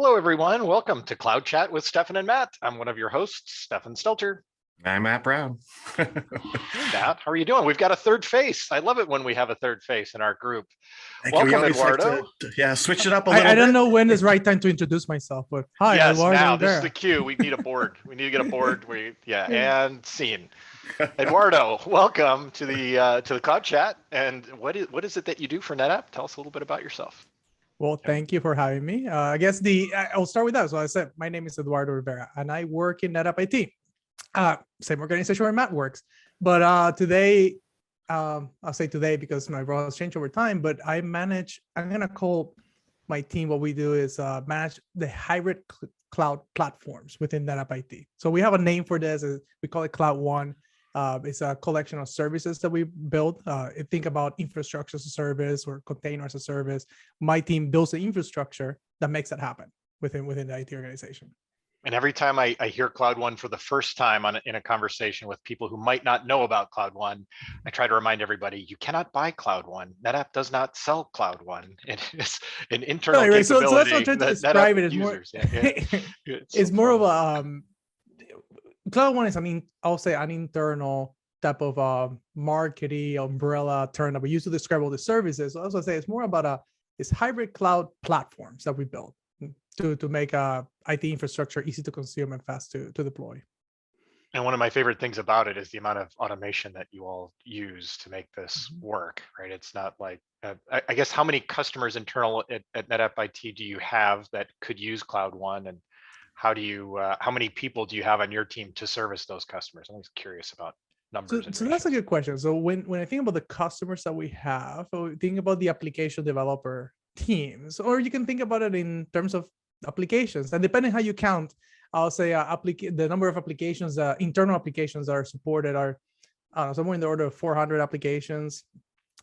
Hello, everyone. Welcome to Cloud Chat with Stephan and Matt. I'm one of your hosts, Stephan Stelter. I'm Matt Brown. Hey, Matt, how are you doing? We've got a third face. I love it when we have a third face in our group. Welcome, Eduardo. Switch it up a little bit. I don't know when is right time to introduce myself, but hi, yes, Eduardo. Now this is the cue. We need a board. We need to get a board. And scene. Eduardo, welcome to the Cloud Chat. And what is it that you do for NetApp? Tell us a little bit about yourself. Well, thank you for having me. I guess I'll start with that. So I said, my name is Eduardo Rivera, and I work in NetApp IT. Same organization where Matt works. But today, I'll say today because my role has changed over time, but I'm going to call my team, what we do is manage the hybrid cloud platforms within NetApp IT. So we have a name for this. We call it CloudOne. It's a collection of services that we build. Think about infrastructure as a service or container as a service. My team builds the infrastructure that makes that happen within the IT organization. And every time I hear CloudOne for the first time in a conversation with people who might not know about CloudOne, I try to remind everybody, you cannot buy CloudOne. NetApp does not sell CloudOne. It is an internal capability. So that's what I'm trying to describe it as more. It's more of a CloudOne is, I'll say an internal type of marketing umbrella term that we use to describe all the services. So I also say it's more about it's hybrid cloud platforms that we build to make IT infrastructure easy to consume and fast to deploy. And one of my favorite things about it is the amount of automation that you all use to make this work, right? It's not like, I guess, how many customers internal at NetApp IT do you have that could use CloudOne, and how many people do you have on your team to service those customers? I'm just curious about numbers. So that's a good question. So when I think about the customers that we have, or think about the application developer teams, or you can think about it in terms of applications, and depending how you count, I'll say the number of applications, internal applications that are supported are somewhere in the order of 400 applications,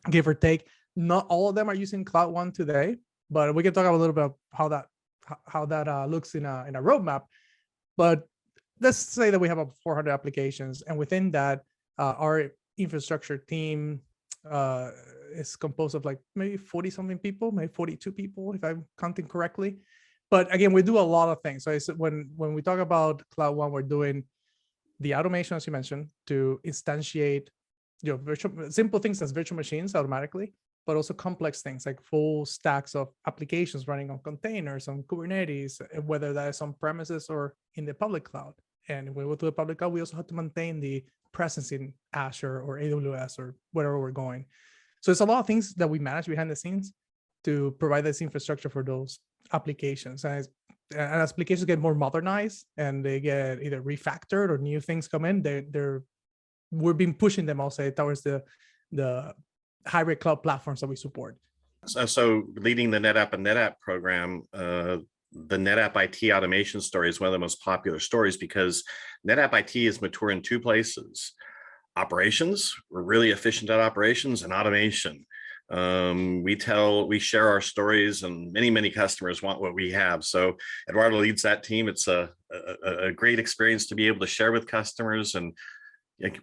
give or take. Not all of them are using CloudOne today, but we can talk a little bit about how that looks in a roadmap. But let's say that we have 400 applications, and within that, our infrastructure team is composed of like maybe 40 something people, maybe 42 people, if I'm counting correctly. But again, we do a lot of things. So when we talk about CloudOne, we're doing the automation, as you mentioned, to instantiate simple things as virtual machines automatically, but also complex things like full stacks of applications running on containers, on Kubernetes, whether that is on premises or in the public cloud. And when we go to the public cloud, we also have to maintain the presence in Azure or AWS or wherever we're going. So it's a lot of things that we manage behind the scenes to provide this infrastructure for those applications. And as applications get more modernized and they get either refactored or new things come in, we've been pushing them, I'll say, towards the hybrid cloud platforms that we support. So leading the NetApp and NetApp program, the NetApp IT automation story is one of the most popular stories because NetApp IT is mature in two places. Operations, we're really efficient at operations, and automation. We share our stories, and many customers want what we have. So Eduardo leads that team. It's a great experience to be able to share with customers, and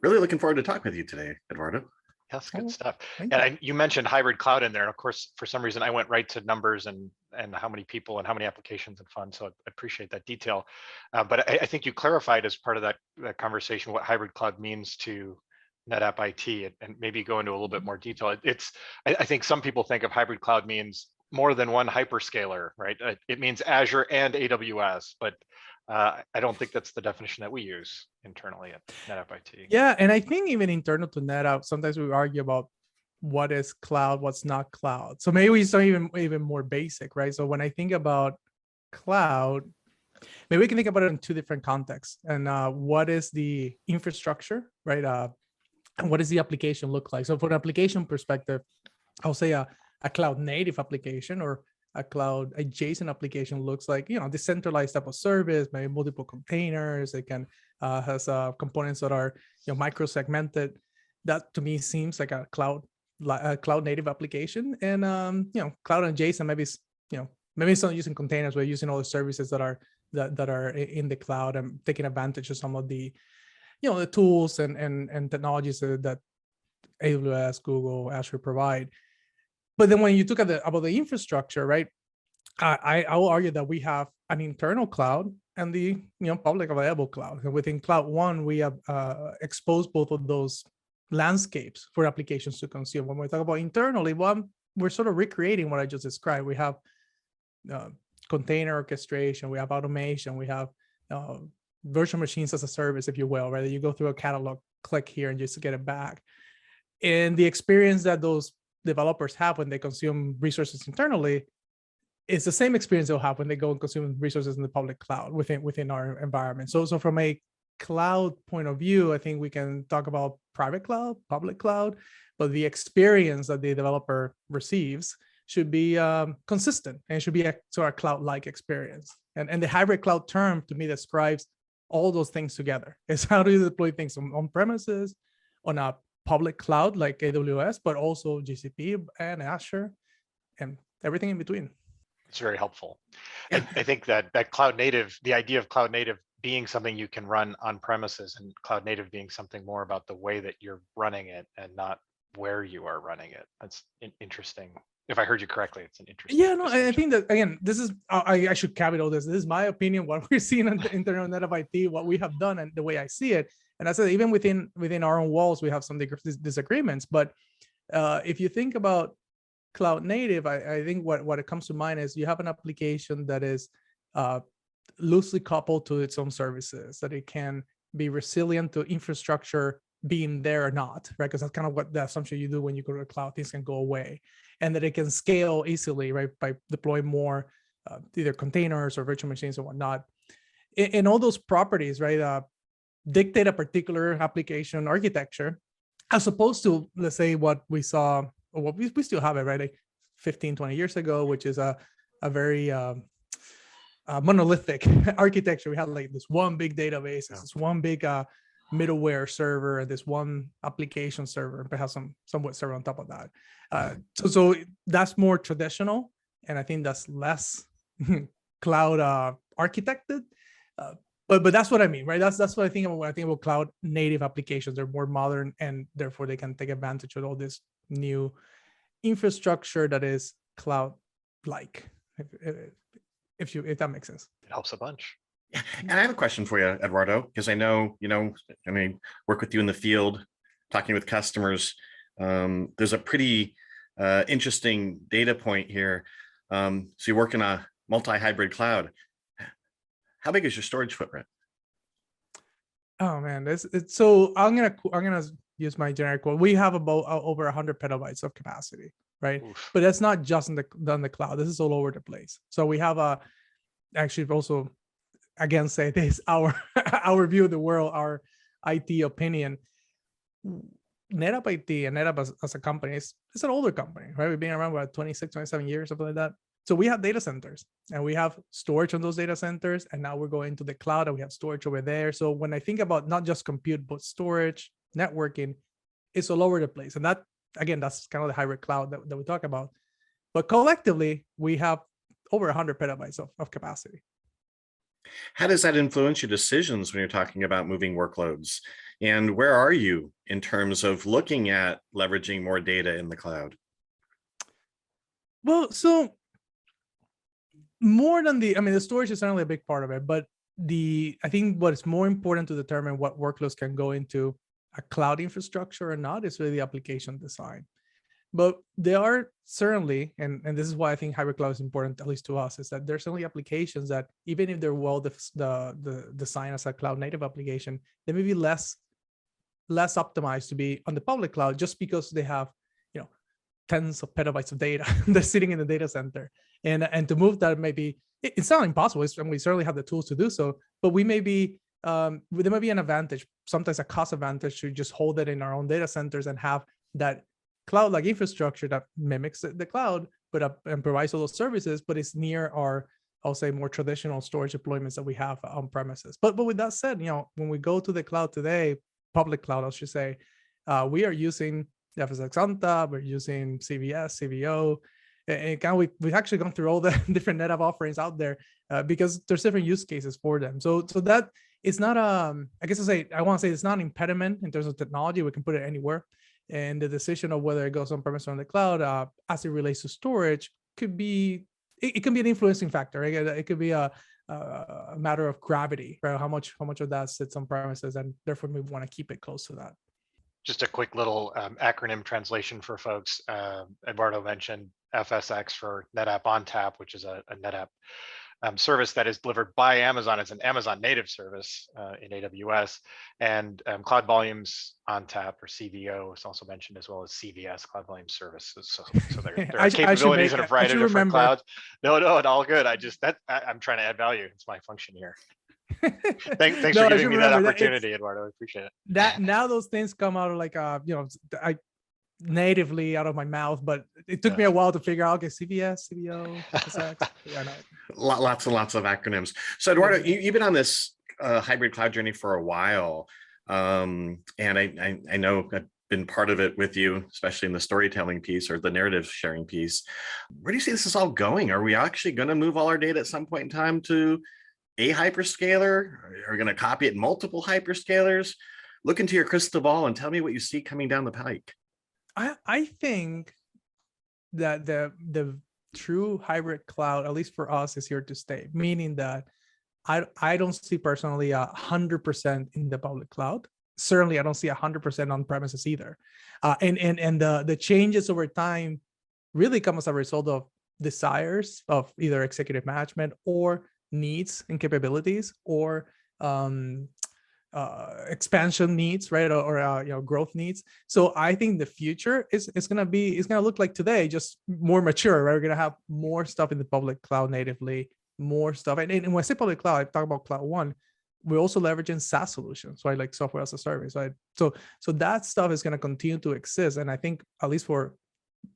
really looking forward to talking with you today, Eduardo. That's good stuff. And you mentioned hybrid cloud in there. And of course, for some reason, I went right to numbers and how many people and how many applications and fun. So I appreciate that detail. But I think you clarified as part of that conversation what hybrid cloud means to NetApp IT, and maybe go into a little bit more detail. I think some people think of hybrid cloud means more than one hyperscaler, right? It means Azure and AWS, but I don't think that's the definition that we use internally at NetApp IT. Yeah, and I think even internal to NetApp, sometimes we argue about what is cloud, what's not cloud. So maybe we start even more basic, right? So when I think about cloud, maybe we can think about it in two different contexts. And what is the infrastructure, right? And what does the application look like? So from an application perspective, I'll say a cloud native application or a cloud adjacent application looks like, decentralized type of service, maybe multiple containers. It can has components that are micro segmented. That to me seems like a cloud native application. And cloud adjacent, maybe it's not using containers, we're using all the services that are in the cloud and taking advantage of some of the the tools and technologies that AWS, Google, Azure provide. But then when you look at about the infrastructure, right? I will argue that we have an internal cloud and the public available cloud. And within CloudOne, we have exposed both of those landscapes for applications to consume. When we talk about internally, we're sort of recreating what I just described. We have container orchestration, we have automation, we have virtual machines as a service, if you will, right? You go through a catalog, click here, and just get it back. And the experience that those developers have when they consume resources internally is the same experience they'll have when they go and consume resources in the public cloud within our environment. So from a cloud point of view, I think we can talk about private cloud, public cloud, but the experience that the developer receives should be consistent, and it should be a sort of cloud-like experience. And the hybrid cloud term to me describes all those things together. It's how do you deploy things on premises, on a public cloud like AWS, but also GCP and Azure and everything in between. It's very helpful. I think that cloud native, the idea of cloud native being something you can run on premises, and cloud native being something more about the way that you're running it and not where you are running it. That's interesting. If I heard you correctly, it's an interesting. Yeah, no, I think that, again, this is, I should caveat all this. This is my opinion, what we're seeing on the internal NetApp IT, what we have done and the way I see it. And I said, even within our own walls, we have some disagreements. But if you think about cloud native, I think what it comes to mind is you have an application that is loosely coupled to its own services, that it can be resilient to infrastructure being there or not, right? Because that's kind of what the assumption you do when you go to the cloud, things can go away, and that it can scale easily, right? By deploying more either containers or virtual machines or whatnot. And all those properties, right, dictate a particular application architecture, as opposed to, let's say, what we saw, or what we still have it, right, like 15, 20 years ago, which is a very monolithic architecture. We had like this one big database, this one big middleware server, and this one application server, and perhaps some web server on top of that. So that's more traditional, and I think that's less cloud architected. But that's what I mean, right? That's what I think about when I think about cloud native applications. They're more modern, and therefore they can take advantage of all this new infrastructure that is cloud-like, if that makes sense. It helps a bunch. Yeah. And I have a question for you, Eduardo, because I know, work with you in the field, talking with customers. There's a pretty interesting data point here. So you work in a multi-hybrid cloud. How big is your storage footprint? Oh man, so I'm gonna use my generic quote. We have about over 100 petabytes of capacity, right? Oof. But that's not just on the cloud. This is all over the place. So we have actually also, again, say this, our view of the world, our IT opinion. NetApp IT and NetApp as a company is an older company, right? We've been around about 26, 27 years, something like that. So we have data centers, and we have storage on those data centers, and now we're going to the cloud, and we have storage over there. So when I think about not just compute, but storage, networking, it's all over the place. And that, again, that's kind of the hybrid cloud that we talk about. But collectively, we have over 100 petabytes of capacity. How does that influence your decisions when you're talking about moving workloads? And where are you in terms of looking at leveraging more data in the cloud? Well, so more than the storage is certainly a big part of it, but I think what is more important to determine what workloads can go into a cloud infrastructure or not is really the application design. But there are certainly, and this is why I think hybrid cloud is important, at least to us, is that there's certainly applications that even if they're well the design as a cloud native application, they may be less optimized to be on the public cloud just because they have tens of petabytes of data that's sitting in the data center. And to move that, maybe it's not impossible. And we certainly have the tools to do so, but we may be there might be an advantage, sometimes a cost advantage, to just hold it in our own data centers and have that cloud-like infrastructure that mimics the cloud, but and provides all those services, but it's near our, I'll say, more traditional storage deployments that we have on premises. But with that said, when we go to the cloud today, public cloud, I should say, we are using FSx Anta, we're using CVS, CVO, and we've actually gone through all the different NetApp offerings out there because there's different use cases for them. So that it's not I guess I want to say it's not an impediment in terms of technology. We can put it anywhere, and the decision of whether it goes on premise or on the cloud as it relates to storage could be it can be an influencing factor. Right? It could be a matter of gravity, right? How much of that sits on premises, and therefore we want to keep it close to that. Just a quick little acronym translation for folks. Eduardo mentioned FSX for NetApp ONTAP, which is a NetApp service that is delivered by Amazon. It's an Amazon native service in AWS, and Cloud Volumes ONTAP, or CVO, is also mentioned, as well as CVS, Cloud Volumes Services. So there are capabilities in a variety of different clouds. No, all good. I'm trying to add value. It's my function here. Thanks for giving me that opportunity, Eduardo. I appreciate it. That now those things come out of like I natively out of my mouth, but it took me a while to figure out. Okay, CVS, CVO, FSX. Yeah, no. Lots and lots of acronyms. So Eduardo, you've been on this hybrid cloud journey for a while, and I know I've been part of it with you, especially in the storytelling piece or the narrative sharing piece. Where do you see this is all going? Are we actually going to move all our data at some point in time to a hyperscaler? Are we going to copy it multiple hyperscalers? Look into your crystal ball and tell me what you see coming down the pike. I think that the true hybrid cloud, at least for us, is here to stay. Meaning that I don't see personally 100% in the public cloud. Certainly, I don't see 100% on premises either. And the changes over time really come as a result of desires of either executive management or needs and capabilities, or expansion needs, right, or growth needs. So I think the future is gonna look like today, just more mature, right? We're gonna have more stuff in the public cloud natively, more stuff. And when I say public cloud, I talk about CloudOne. We're also leveraging SaaS solutions, right, like software as a service, right? So that stuff is gonna continue to exist, and I think at least for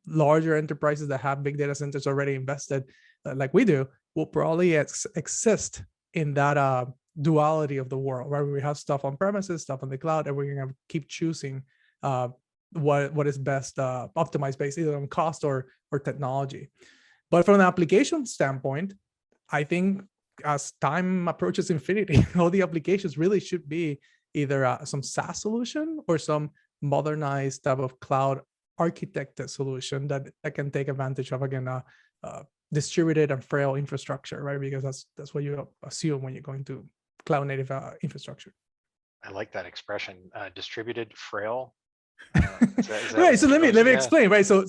larger enterprises that have big data centers already invested, like we do, will probably exist in that duality of the world, where we have stuff on premises, stuff on the cloud, and we're gonna keep choosing what is best optimized based either on cost or technology. But from an application standpoint, I think as time approaches infinity, all the applications really should be either some SaaS solution or some modernized type of cloud architected solution that can take advantage of, again, distributed and frail infrastructure, right? Because that's what you assume when you're going to cloud native infrastructure. I like that expression, distributed frail. Right. So let me explain. Right. So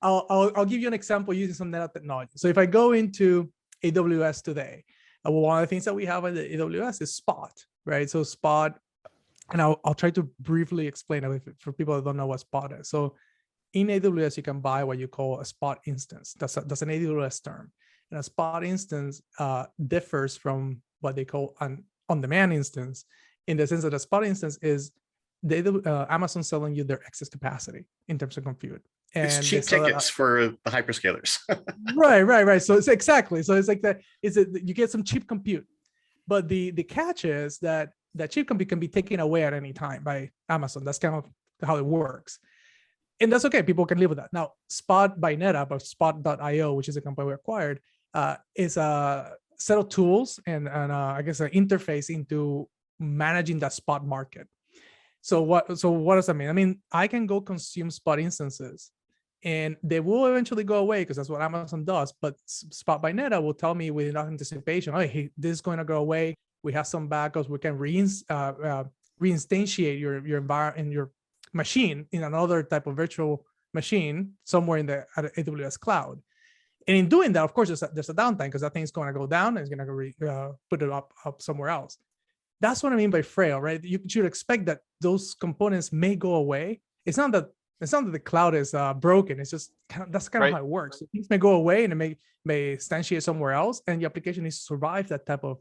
I'll give you an example using some NetApp technology. So if I go into AWS today, one of the things that we have in the AWS is Spot, right? So Spot, and I'll try to briefly explain it for people that don't know what Spot is. So in AWS, you can buy what you call a Spot instance. That's an AWS term. And a Spot instance differs from what they call an on-demand instance, in the sense that a Spot instance is Amazon selling you their excess capacity in terms of compute. And it's cheap tickets for the hyperscalers. Right. So it's exactly. So it's like that. You get some cheap compute, but the catch is that cheap compute can be taken away at any time by Amazon. That's kind of how it works. And that's okay. People can live with that. Now, Spot by NetApp, or Spot.io, which is a company we acquired, is a set of tools and I guess an interface into managing that Spot market. So what does that mean? I mean, I can go consume Spot instances, and they will eventually go away because that's what Amazon does. But Spot by NetApp will tell me with enough anticipation, oh, hey, this is going to go away. We have some backups. We can reinstantiate your environment and your machine in another type of virtual machine somewhere in the AWS cloud. And in doing that, of course, there's a downtime because that thing's going to go down and it's going to put it up somewhere else. That's what I mean by frail, right? You should expect that those components may go away. It's not that the cloud is broken. It's just that's kind of how it works. So things may go away and it may instantiate somewhere else, and the application needs to survive that type of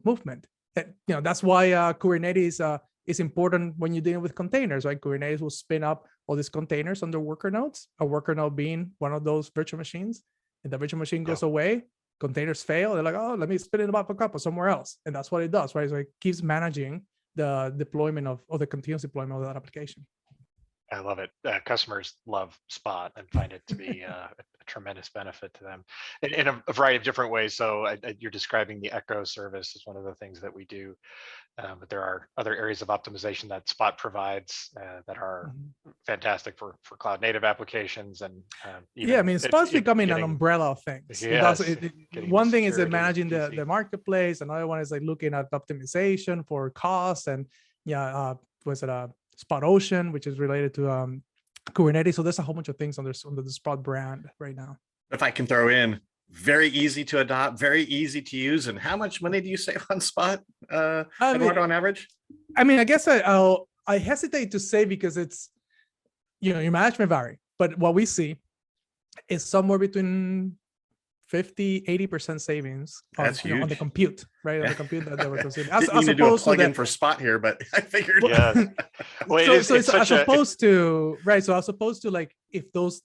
movement. And, that's why Kubernetes is important when you're dealing with containers, right? Kubernetes will spin up all these containers under worker nodes, a worker node being one of those virtual machines. And the virtual machine goes away, containers fail. They're like, oh, let me spin it up a couple somewhere else. And that's what it does, right? So it keeps managing the deployment of the continuous deployment of that application. I love it. Customers love Spot and find it to be a tremendous benefit to them in a variety of different ways. So you're describing the Echo service is one of the things that we do, but there are other areas of optimization that Spot provides that are fantastic for cloud native applications, and Yeah, I mean, Spot's becoming an umbrella of things. Yes, one thing is managing the marketplace. Another one is like looking at optimization for cost, and was it a Spot Ocean, which is related to Kubernetes. So there's a whole bunch of things under the Spot brand right now. If I can throw in, very easy to adopt, very easy to use. And how much money do you save on Spot, Eduardo, on average? I mean, I guess I hesitate to say because it's, your management vary, but what we see is somewhere between 50-80% savings on the compute, right? On the compute that they were consuming. As opposed to do a plugin for Spot here, but I figured. Yes. Well, so as opposed to like if those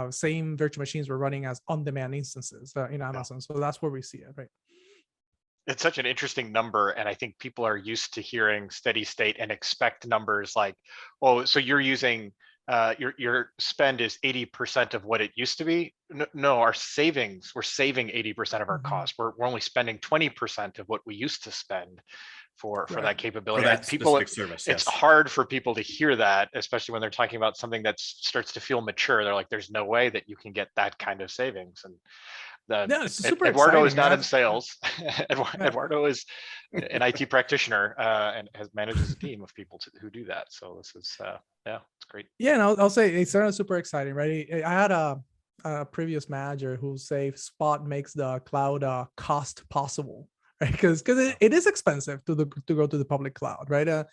same virtual machines were running as on-demand instances in Amazon. So that's where we see it, right? It's such an interesting number, and I think people are used to hearing steady state and expect numbers like, oh, so you're using. Your spend is 80% of what it used to be. No, our savings, we're saving 80% of our costs. We're only spending 20% of what we used to spend for that capability. For that specific service. It's hard for people to hear that, especially when they're talking about something that starts to feel mature. They're like, there's no way that you can get that kind of savings. And Eduardo is not in sales. Eduardo is an IT practitioner and manages a team of people who do that. So this is, it's great. Yeah, and I'll say it's certainly super exciting, right? I had a previous manager who say Spot makes the cloud cost possible, right? Because it is expensive to go to the public cloud, right?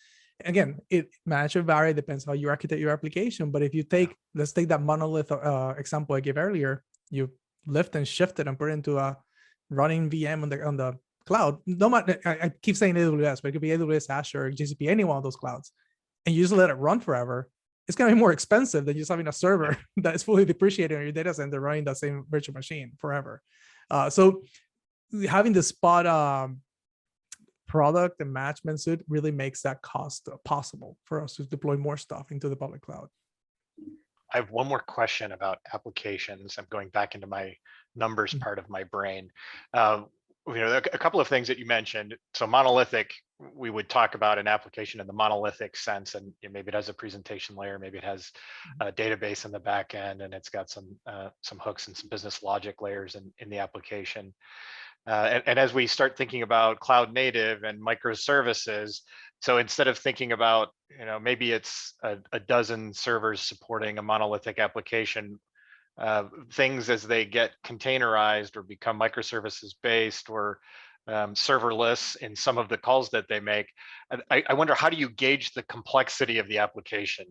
Again, management vary, depends how you architect your application. But if you let's take that monolith example I gave earlier, you lift and shift it and put it into a running VM on the cloud. No matter, I keep saying AWS, but it could be AWS, Azure, GCP, any one of those clouds, and you just let it run forever. It's going to be more expensive than just having a server that is fully depreciated on your data center running that same virtual machine forever. So having the Spot product and management suite really makes that cost possible for us to deploy more stuff into the public cloud. I have one more question about applications. I'm going back into my numbers part of my brain. A couple of things that you mentioned. So Monolithic, we would talk about an application in the monolithic sense, and maybe it has a presentation layer, maybe it has a database in the back end, and it's got some hooks and some business logic layers in the application. And as we start thinking about cloud native and microservices, so instead of thinking about, maybe it's a dozen servers supporting a monolithic application, things as they get containerized or become microservices based or serverless in some of the calls that they make, I wonder, how do you gauge the complexity of the application?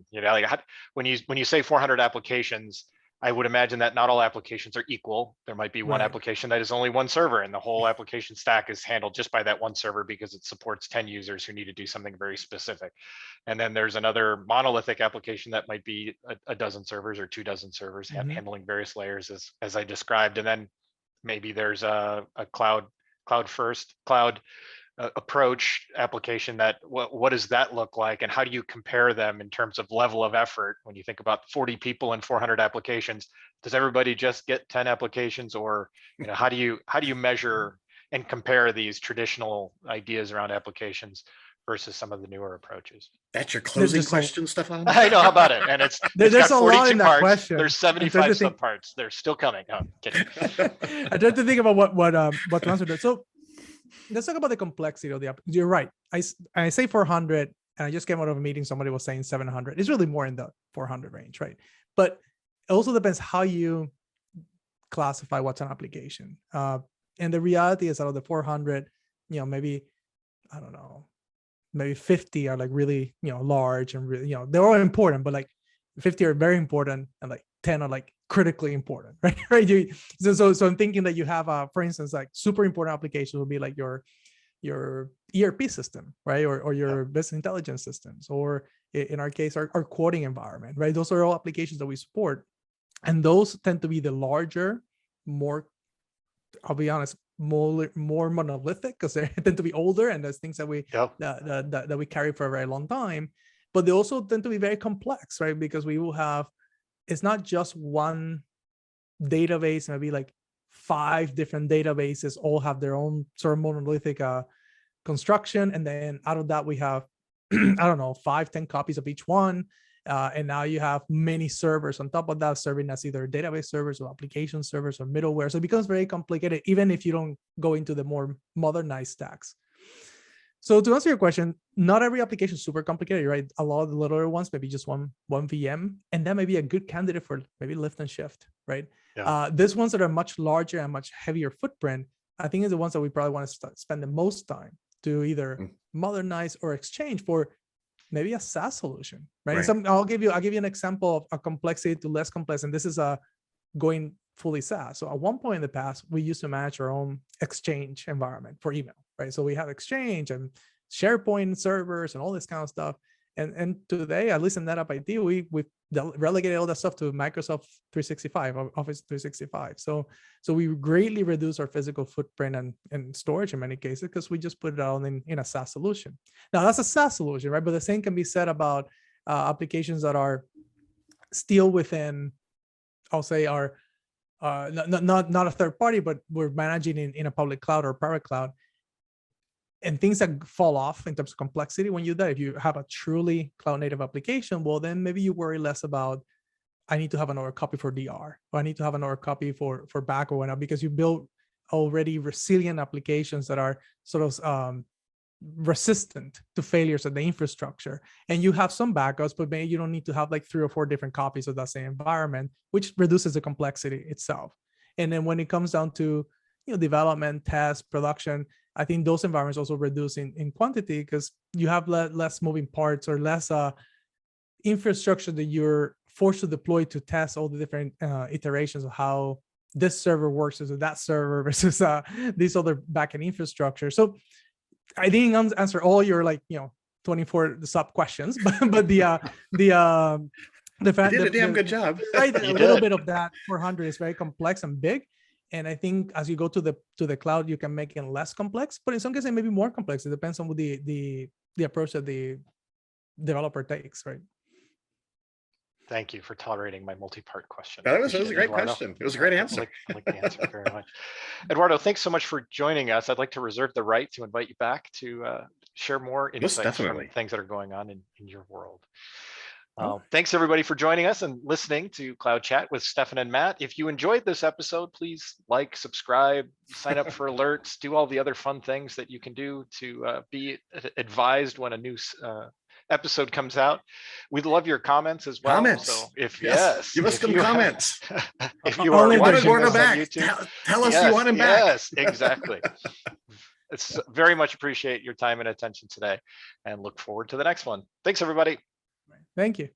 When you say 400 applications, I would imagine that not all applications are equal. There might be one application that is only one server, and the whole application stack is handled just by that one server because it supports 10 users who need to do something very specific. And then there's another monolithic application that might be a dozen servers or 24 servers handling various layers as I described. And then maybe there's a cloud approach application that what does that look like, and how do you compare them in terms of level of effort? When you think about 40 people and 400 applications, does everybody just get 10 applications, or how do you measure and compare these traditional ideas around applications versus some of the newer approaches? That's your closing question, Stephan? I know, how about it? And there's a lot in that parts. question. There's 75 subparts. They're still coming. Oh, kidding. I tried to think about what to answer that. So let's talk about the complexity of the app. You're right. I say 400, and I just came out of a meeting. Somebody was saying 700. It's really more in the 400 range, right? But it also depends how you classify what's an application. And the reality is, out of the 400, maybe, I don't know, maybe 50 are like really, large and really, they're all important, but like 50 are very important, and like 10 are like critically important, right? So I'm thinking that you have, for instance, like super important applications will be like your ERP system, right? Or your business intelligence systems, or in our case, our quoting environment, right? Those are all applications that we support. And those tend to be the larger, more, I'll be honest, more monolithic, because they tend to be older, and there's things that we that we carry for a very long time. but they also tend to be very complex, right? Because we will have, it's not just one database, maybe like 5 different databases all have their own sort of monolithic construction, and then out of that we have I don't know, 5-10 copies of each one, and now you have many servers on top of that serving as either database servers or application servers or middleware. So it becomes very complicated even if you don't go into the more modernized stacks. So to answer your question, not every application is super complicated, right? A lot of the littler ones, maybe just one VM, and that may be a good candidate for maybe lift and shift, right? Yeah. These ones that are much larger and much heavier footprint, I think is the ones that we probably want to spend the most time to either modernize or exchange for maybe a SaaS solution, right? Right. I'll give you an example of a complexity to less complex, and this is going fully SaaS. So at one point in the past, we used to manage our own Exchange environment for email, right? So we have Exchange and SharePoint servers and all this kind of stuff. And today, at least in NetApp IT, we've relegated all that stuff to Microsoft 365, Office 365. So we greatly reduce our physical footprint and storage in many cases because we just put it out in a SaaS solution. Now that's a SaaS solution, right? But the same can be said about applications that are still within, I'll say, our not a third party, but we're managing in a public cloud or private cloud. And things that fall off in terms of complexity when you do that, if you have a truly cloud native application, well, then maybe you worry less about, I need to have another copy for DR, or I need to have another copy for back or whatnot, because you build already resilient applications that are sort of resistant to failures of the infrastructure. And you have some backups, but maybe you don't need to have like 3 or 4 different copies of that same environment, which reduces the complexity itself. And then when it comes down to development, test, production, I think those environments also reduce in quantity because you have less moving parts or less infrastructure that you're forced to deploy to test all the different iterations of how this server works versus that server versus this other backend infrastructure. So I didn't answer all your 24 sub questions, but the fact You did a damn good job. Right, a You little did. bit of that 400 is very complex and big. And I think as you go to the cloud, you can make it less complex, but in some cases, it may be more complex. It depends on the approach that the developer takes, right? Thank you for tolerating my multi-part question. That was a Appreciate it, great Eduardo. question. It was a great answer. I like the answer very much. Eduardo, thanks so much for joining us. I'd like to reserve the right to invite you back to share more insights from definitely. things that are going on in your world. Thanks everybody for joining us and listening to Cloud Chat with Stephan and Matt. If you enjoyed this episode, please like, subscribe, sign up for alerts, do all the other fun things that you can do to be advised when a new episode comes out. We'd love your comments as well. Comments. So if Give us some comments. If you are Only watching Eduardo this on back. YouTube, Tell us you want him back. Yes, exactly. It's very much appreciate your time and attention today and look forward to the next one. Thanks everybody. Thank you.